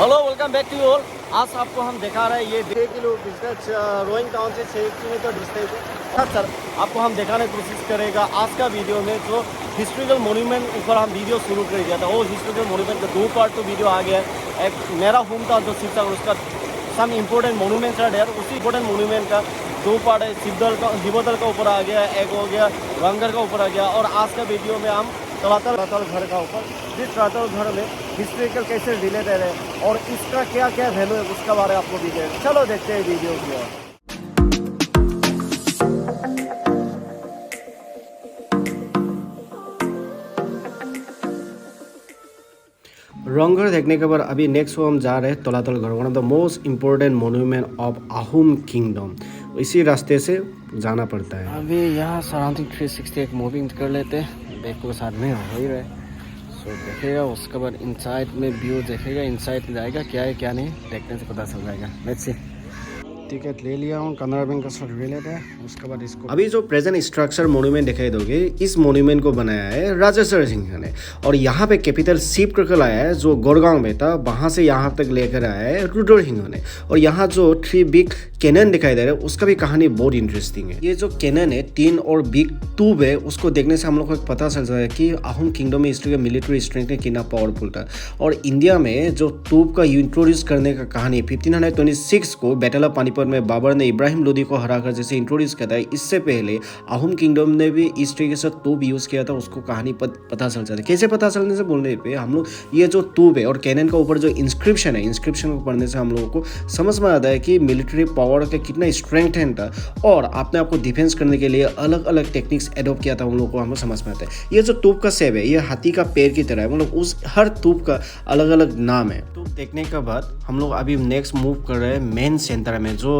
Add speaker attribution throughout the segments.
Speaker 1: Hello welcome back to you all. आज आपको हम दिखा रहे हैं ये 6 किलो डिस्टेंस रोइंग टाउन से 6 किलोमीटर डिस्टेंस है। सर आपको हम दिखाने की कोशिश करेगा आज का वीडियो में जो हिस्टोरिकल मोन्यूमेंट ऊपर हम वीडियो शुरू कर दिया था। वो हिस्टोरिकल मोन्यूमेंट का 2 पार्ट तो वीडियो आ गया है। एक मेरा होम टाउन जो शिवसागर उसका सम इम्पोर्टेंट मोन्यूमेंट्स है उसी इम्पोर्टेंट मोन्यूमेंट का 2 पार्ट है। शिवदल का ऊपर आ गया, एक हो गया रंगर का ऊपर आ गया। और आज का वीडियो में हम तलातल घर का ऊपर जिस तलातल घर में हिस्ट्रिकल कैसे रिलेटेड है और इसका क्या क्या वैल्यू है उसका बारे में आपको वीडियो। चलो देखते हैं वीडियो की ओर। रंगघर देखने के बाद अभी नेक्स्ट हम जा रहे हैं Talatal Ghar, one of the most important monument of Ahom kingdom. इसी रास्ते से जाना पड़ता है। अभी यहाँ सराउंडिंग 360 मूविंग कर लेते हैं, बैग को साथ में हो ही रहे। सो देखेगा उसके बाद इनसाइड में व्यू देखेगा, इनसाइड जाएगा क्या है क्या नहीं देखने से पता चल जाएगा। Let's see. टिकट ले लिया हूँ, कनाडा बैंक का साथ रिलेट है। उसके बाद इसको अभी जो प्रेजेंट स्ट्रक्चर मोन्यूमेंट दिखाई दोगे, इस मोन्यूमेंट को बनाया है राजेश्वर सिंह ने। और यहाँ पे कैपिटल शिफ्ट करके लाया है जो गोरगांव में था, वहाँ से यहाँ तक लेकर आया है रुद्र सिंह ने। और यहाँ जो 3 बिग कैनन दिखाई दे रहा है उसका भी कहानी बहुत इंटरेस्टिंग है। ये जो कैनन है 3 और बिग टूब है, उसको देखने से हम लोग को पता चल जाता है कि आहूम किंगडम में हिस्ट्री का मिलिट्री स्ट्रेंथ कितना पावरफुल था। और इंडिया में जो टूब का इंट्रोड्यूस करने का कहानी 1526 को बैटल ऑफ पानीपत में बाबर ने इब्राहिम लोदी को हराकर जैसे इंट्रोड्यूस किया था, इससे पहले आहूम किंगडम ने भी इस तरीके से तूब यूज किया था। उसको कहानी पता चल जाता है। कैसे पता चलने से बोलने पे हम लोग ये जो तूब है और कैनन का ऊपर जो इंस्क्रिप्शन है, इंस्क्रिप्शन को पढ़ने से हम लोगों को समझ में आता है कि मिलिट्री पावर का कितना स्ट्रेंथ था और अपने आपको डिफेंस करने के लिए अलग अलग टेक्निक्स एडॉप्ट किया था। हम लोग को हमको समझ में आता है। ये जो तूब का शेप है ये हाथी का पैर की तरह है, मतलब उस हर तूब का अलग अलग नाम है। तूब देखने के बाद हम लोग अभी नेक्स्ट मूव कर रहे हैं मेन सेंटर में, जो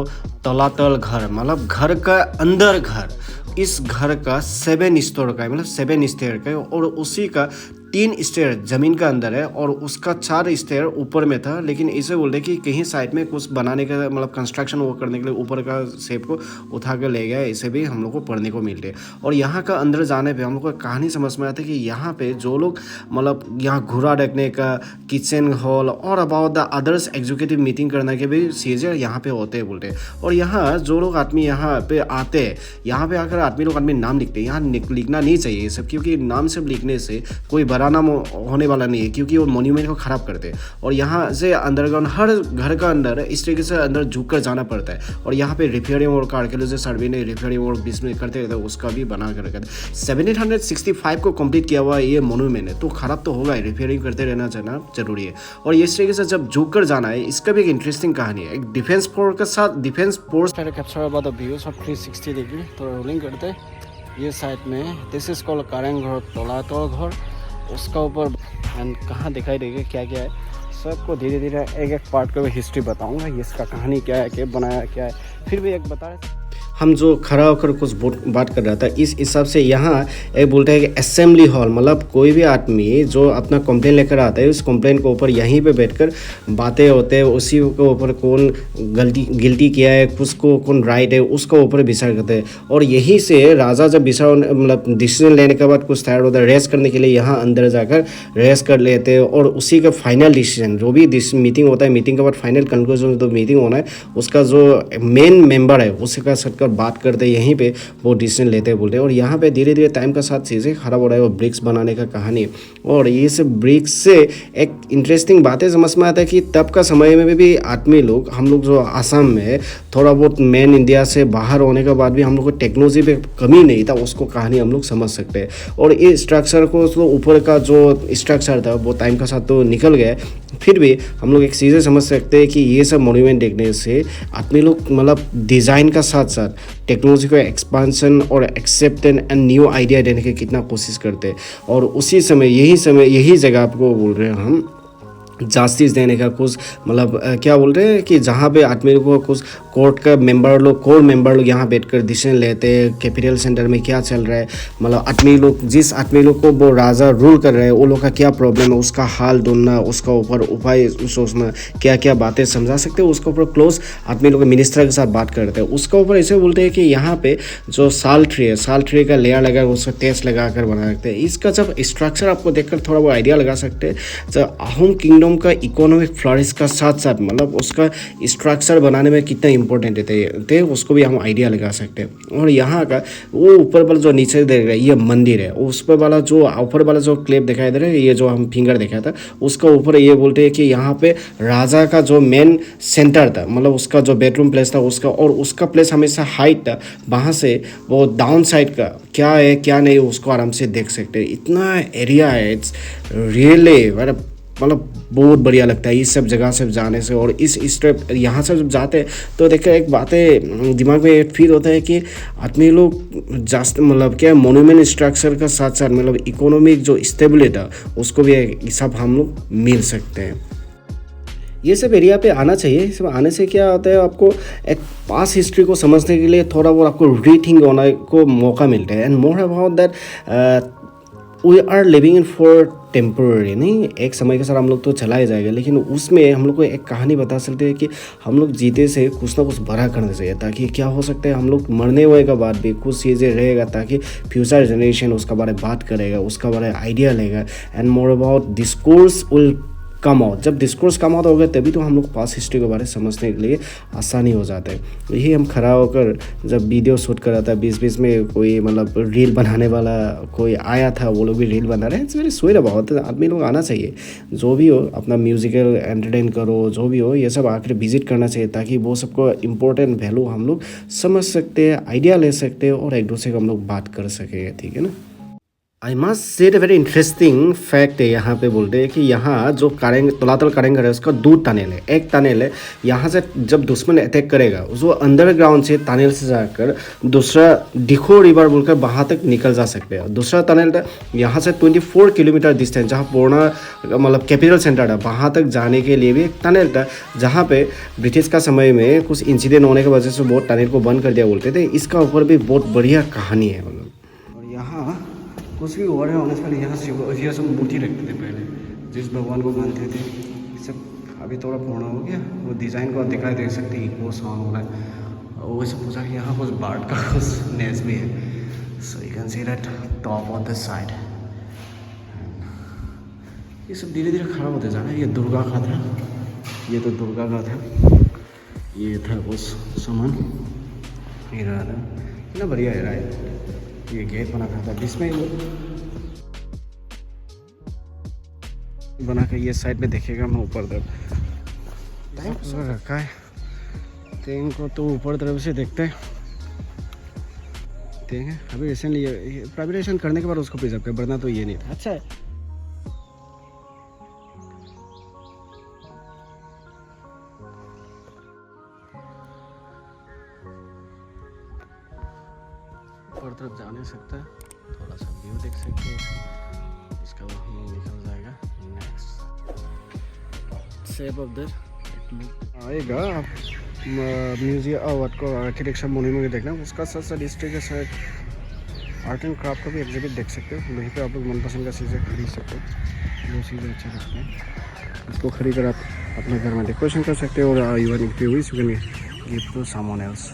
Speaker 1: तलातल घर, मतलब घर का अंदर घर। इस घर का 7 स्टोर का है, मतलब 7 स्टेयर का है। और उसी का 3 स्टेयर जमीन का अंदर है और उसका 4 स्टेयर ऊपर में था। लेकिन इसे बोलते कि कहीं साइड में कुछ बनाने का, मतलब कंस्ट्रक्शन वो करने के लिए ऊपर का शेप को उठा कर ले गया। इसे भी हम लोग को पढ़ने को मिलते। और यहाँ का अंदर जाने पे हम लोग को कहानी समझ में आता है कि यहाँ पे जो लोग मतलब यहाँ घोड़ा देखने का, किचन हॉल और about the others executive meeting करने के भी चीज़ें यहाँ पे होते हैं बोलते। और यहाँ जो लोग आदमी यहाँ पे आते हैं, यहाँ पे आकर आदमी नाम लिखते हैं। यहाँ लिखना नहीं चाहिए ये सब, क्योंकि नाम सब लिखने से कोई बड़ा नाम होने वाला नहीं है, क्योंकि वो मोन्यूमेंट को खराब करते हैं। और यहाँ से अंडरग्राउंड हर घर का अंदर इस तरीके से अंदर झुक कर जाना पड़ता है। और यहाँ पे रिपेयरिंग वर्क आर्कियोलॉजी सर्वे ने रिपेयरिंग वर्क बीच में करते रहते हैं, उसका भी बना कर रखा है। 1765 को कंप्लीट किया हुआ ये मोन्यूमेंट है, तो खराब तो होगा, रिपेयरिंग करते रहना जाना जरूरी है। और इस तरीके से जब झुक कर जाना है, इसका भी एक इंटरेस्टिंग कहानी है। एक डिफेंस फोर्स के साथ defence force capture about the views of 360 degree. तो रोलिंग करते हैं ये साइड में, दिस इज कॉल्ड कारेंग घर, तलातल घर। उसका ऊपर एंड कहाँ दिखाई देगा क्या क्या है, सबको धीरे धीरे एक एक पार्ट का हिस्ट्री बताऊंगा। ये इसका कहानी क्या है, क्या बनाया क्या है, फिर भी एक बता रहे। हम जो खड़ा होकर कुछ बात कर रहा था, इस हिसाब से यहाँ एक बोलते हैं कि असेंबली हॉल, मतलब कोई भी आदमी जो अपना कंप्लेन लेकर आता है, उस कंप्लेन के ऊपर यहीं पे बैठकर बातें होते हैं। उसी के ऊपर कौन गिल्टी किया है, उसको कौन राइट है, उसका ऊपर विचार करते हैं। और यहीं से राजा जब विचार मतलब डिसीजन लेने के बाद कुछ तैयार होता है रेस्ट करने के लिए, यहाँ अंदर जाकर रेस्ट कर लेते हैं। और उसी का फाइनल डिसीजन जो भी मीटिंग होता है, मीटिंग के बाद फाइनल कंक्लूजन जो मीटिंग होना है, उसका जो मेन मेंबर है उसका सटकर बात करते हैं, यहीं पे वो डिसीजन लेते हैं बोलते हैं। और यहाँ पे धीरे धीरे टाइम का साथ चीज़ें खराब हो रहा है। और ब्रिक्स बनाने का कहानी, और ये सब ब्रिक्स से एक इंटरेस्टिंग बातें समझ में आता है कि तब का समय में भी आदमी लोग, हम लोग जो आसाम में थोड़ा बहुत मेन इंडिया से बाहर होने के बाद भी हम लोग को टेक्नोलॉजी पे कमी नहीं था, उसको कहानी हम लोग समझ सकते हैं। और इस स्ट्रक्चर को तो ऊपर का जो स्ट्रक्चर था वो टाइम का साथ तो निकल गया, फिर भी हम लोग एक चीज़ें समझ सकते हैं कि ये सब मोन्यूमेंट देखने से आदमी लोग मतलब डिज़ाइन का साथ साथ टेक्नोलॉजी को एक्सपांसन और एक्सेप्टेंस एंड न्यू आइडिया देने की कितना कोशिश करते हैं। और उसी समय यही जगह आपको बोल रहे हैं हम जस्टिस देने का कुछ, मतलब क्या बोल रहे हैं कि जहाँ पे आदमी को कुछ कोर्ट का मेंबर लोग, कोर मेंबर लोग यहाँ बैठकर डिसीजन लेते हैं कैपिटल सेंटर में क्या चल रहा है, मतलब आदमी लोग, जिस आदमी लोग को वो राजा रूल कर रहे हैं वो लोग का क्या प्रॉब्लम है, उसका हाल ढूंढना, उसका ऊपर उपाय सोचना, क्या क्या बातें समझा सकते हैं, उसके ऊपर क्लोज आदमी लोग मिनिस्टर के साथ बात करते हैं। उसके ऊपर ऐसे बोलते हैं कि यहाँ पे जो साल ट्री है, साल ट्री का लेयर लगा उसका टेस्ट लगा कर बना सकते हैं। इसका जब स्ट्रक्चर आपको देखकर थोड़ा वो आइडिया लगा सकते हैं, जब आहूम किंगडम का इकोनॉमिक फ्लरिश का साथ साथ मतलब उसका स्ट्रक्चर बनाने में कितना इंपॉर्टेंट थे उसको भी हम आइडिया लगा सकते हैं। और यहाँ का वो ऊपर वाला जो नीचे देख रहे हैं ये मंदिर है, उस पर वाला जो ऊपर वाला जो क्लिप दिखाई दे रहा है, ये जो हम फिंगर दिखाया था उसका ऊपर ये बोलते हैं कि यहाँ पे राजा का जो मेन सेंटर था, मतलब उसका जो बेडरूम प्लेस था उसका, और उसका प्लेस हमेशा हाइट था, वहाँ से वो डाउन साइड का क्या है क्या नहीं उसको आराम से देख सकते हैं। इतना एरिया है, इट्स रियली मतलब बहुत बढ़िया लगता है इस सब जगह से जाने से। और इस स्टेप यहाँ से जब जाते हैं तो देखकर एक बातें दिमाग में फील होता है कि आदमी लोग जास्त मतलब क्या मोन्यूमेंट स्ट्रक्चर का साथ साथ मतलब इकोनॉमिक जो स्टेबिलिटी उसको भी एक सब हम लोग मिल सकते हैं। ये सब एरिया पे आना चाहिए। इस सब आने से क्या होता है, आपको एक पास हिस्ट्री को समझने के लिए थोड़ा बहुत आपको रीथिंक होने को मौका मिलता है। And more about that we are living in for temporary, नहीं एक समय के साथ हम लोग तो चला ही जाएगा, लेकिन उसमें हम लोग को एक कहानी बता सकते हैं कि हम लोग जीते से कुछ ना कुछ बड़ा करना चाहिए, ताकि क्या हो सकता है हम लोग मरने हुए के बाद भी कुछ चीज़ें रहेगा, ताकि फ्यूचर जनरेशन उसका बारे में बात करेगा, उसका बारे में आइडिया लेगा। And more about discourse will come out. जब डिस्कोर्स कम आउट होगा तभी तो हम लोग पास्ट हिस्ट्री के बारे में समझने के लिए आसानी हो जाता है। यही हम खड़ा होकर जब वीडियो शूट कर रहा था, बीच बीच में कोई मतलब रील बनाने वाला कोई आया था, वो लोग भी रील बना रहे हैं। इट्स वेरी स्वीट अबाउट, आदमी लोग आना चाहिए, जो भी हो अपना म्यूजिकल एंटरटेन करो, जो भी हो ये सब आकर विजिट करना चाहिए, ताकि वो सबको इम्पोर्टेंट वैल्यू हम लोग समझ सकते हैं, आइडिया ले सकते हैं और एक दूसरे को हम लोग बात कर सकेंगे, ठीक है ना। I must say very interesting fact है, यहाँ पे बोलते हैं कि यहाँ जो तलातल कारेंगर है उसका 2 टनल है। एक टनल है यहाँ से जब दुश्मन अटैक करेगा जो अंडरग्राउंड से टनल से जाकर दूसरा डिखो रिवर बोलकर वहाँ तक निकल जा सकते हैं। दूसरा टनल था यहाँ से 24 किलोमीटर डिस्टेंस, जहाँ पुराना मतलब कैपिटल सेंटर था वहाँ तक जाने के लिए भी एक टनल था, जहाँ पे ब्रिटिश का समय में कुछ इंसिडेंट होने की वजह से बहुत टनल को बंद कर दिया बोलते थे। इसका ऊपर भी बहुत बढ़िया कहानी है मतलब। और यहाँ कुछ भी ओवर होने से पहले यहाँ सब मूर्ति रखते थे पहले, जिस भगवान को मानते थे। सब अभी थोड़ा पुराना हो गया, वो डिज़ाइन को आप दिखाई दे सकते हैं, वो साउंड हो रहा है। और वैसे पूछा कि यहाँ कुछ बार्ड का कुछ नेस भी है, so you can see that top of the side. ये सब धीरे धीरे खराब होते जा रहा है। ये दुर्गा का था, ये तो दुर्गा का था, ये था उस सामान ये रहा था। कितना बढ़िया है रहा है। ये गेट बना था जिसमें बना के ये साइड में देखेगा मैं ऊपर तरफ टैंक रखा है। टैंक को तो ऊपर तरफ से देखते हैं अभी रिसेंटली प्राइवेटाइजेशन करने के बाद उसको प्रिजर्व कर, वरना तो ये नहीं था। अच्छा है, ऊपर तरफ जा नहीं सकता, थोड़ा सा व्यू देख सकते हैं, इसका बाद हम लोग निकल जाएगा नेक्स्ट शेप ऑफ द आएगा। आप म्यूजियम और वाट को आर्किटेक्चर मोन्यूमेंट देखना, उसका साथ साथ हिस्ट्री के साथ आर्ट एंड क्राफ्ट का भी एग्जिबिट देख सकते हो। वहीं पे आप लोग मनपसंद का चीज़ें खरीद सकते हो, जो चीज़ें अच्छे लगते हैं उसको खरीद कर आप अपने घर में डेकोरेशन कर सकते हो। और even if you wish you can give to someone else.